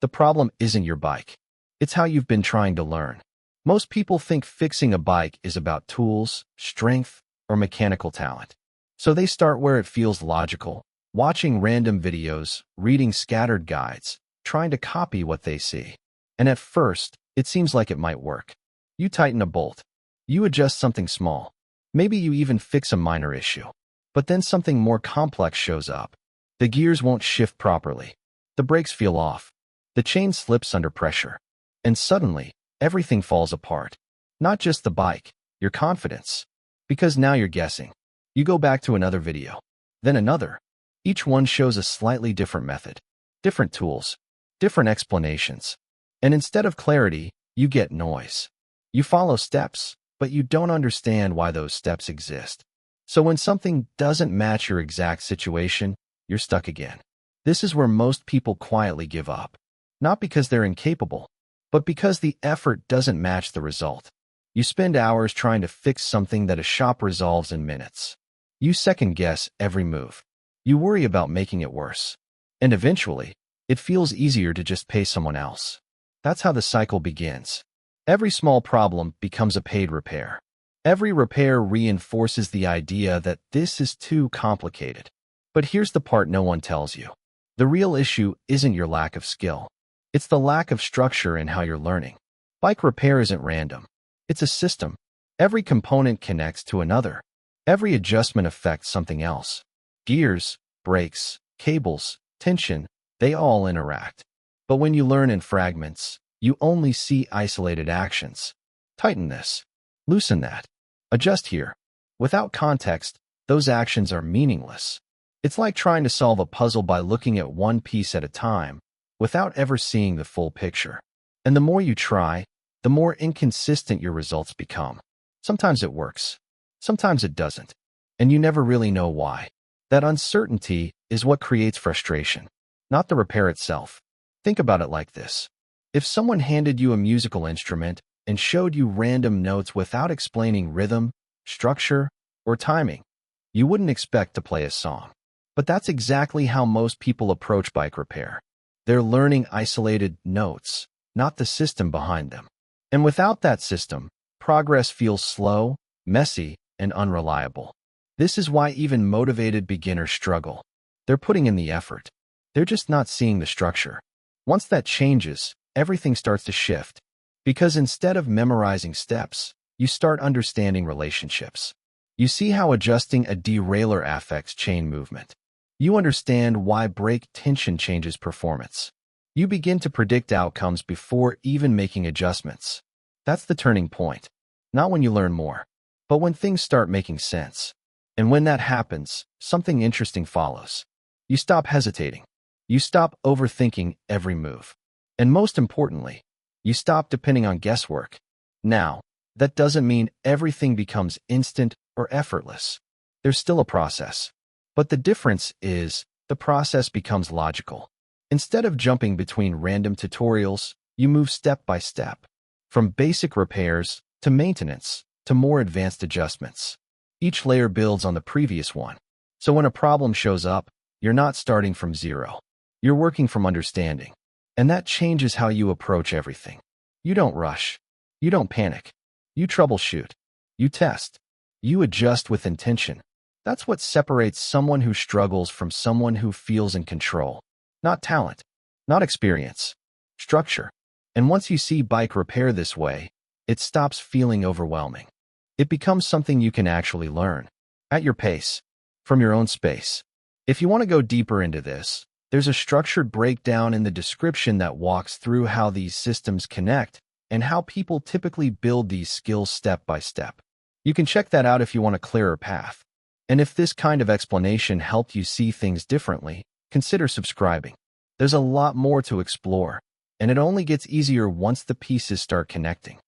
The problem isn't your bike. It's how you've been trying to learn. Most people think fixing a bike is about tools, strength, or mechanical talent. So they start where it feels logical, watching random videos, reading scattered guides, trying to copy what they see. And at first, it seems like it might work. You tighten a bolt. You adjust something small. Maybe you even fix a minor issue. But then something more complex shows up. The gears won't shift properly. The brakes feel off. The chain slips under pressure. And suddenly, everything falls apart. Not just the bike, your confidence. Because now you're guessing. You go back to another video. Then another. Each one shows a slightly different method. Different tools. Different explanations. And instead of clarity, you get noise. You follow steps, but you don't understand why those steps exist. So when something doesn't match your exact situation, you're stuck again. This is where most people quietly give up. Not because they're incapable, but because the effort doesn't match the result. You spend hours trying to fix something that a shop resolves in minutes. You second-guess every move. You worry about making it worse. And eventually, it feels easier to just pay someone else. That's how the cycle begins. Every small problem becomes a paid repair. Every repair reinforces the idea that this is too complicated. But here's the part no one tells you. The real issue isn't your lack of skill. It's the lack of structure in how you're learning. Bike repair isn't random. It's a system. Every component connects to another. Every adjustment affects something else. Gears, brakes, cables, tension, they all interact. But when you learn in fragments, you only see isolated actions. Tighten this. Loosen that. Adjust here. Without context, those actions are meaningless. It's like trying to solve a puzzle by looking at one piece at a time, without ever seeing the full picture. And the more you try, the more inconsistent your results become. Sometimes it works. Sometimes it doesn't. And you never really know why. That uncertainty is what creates frustration, not the repair itself. Think about it like this. If someone handed you a musical instrument and showed you random notes without explaining rhythm, structure, or timing, you wouldn't expect to play a song. But that's exactly how most people approach bike repair. They're learning isolated notes, not the system behind them. And without that system, progress feels slow, messy, and unreliable. This is why even motivated beginners struggle. They're putting in the effort. They're just not seeing the structure. Once that changes, everything starts to shift. Because instead of memorizing steps, you start understanding relationships. You see how adjusting a derailleur affects chain movement. You understand why brake tension changes performance. You begin to predict outcomes before even making adjustments. That's the turning point. Not when you learn more, but when things start making sense. And when that happens, something interesting follows. You stop hesitating. You stop overthinking every move. And most importantly, you stop depending on guesswork. Now, that doesn't mean everything becomes instant or effortless. There's still a process. But the difference is, the process becomes logical. Instead of jumping between random tutorials, you move step by step. From basic repairs, to maintenance, to more advanced adjustments. Each layer builds on the previous one. So when a problem shows up, you're not starting from zero. You're working from understanding. And that changes how you approach everything. You don't rush. You don't panic. You troubleshoot. You test. You adjust with intention. That's what separates someone who struggles from someone who feels in control. Not talent. Not experience. Structure. And once you see bike repair this way, it stops feeling overwhelming. It becomes something you can actually learn. At your pace. From your own space. If you want to go deeper into this, there's a structured breakdown in the description that walks through how these systems connect and how people typically build these skills step by step. You can check that out if you want a clearer path. And if this kind of explanation helped you see things differently, consider subscribing. There's a lot more to explore, and it only gets easier once the pieces start connecting.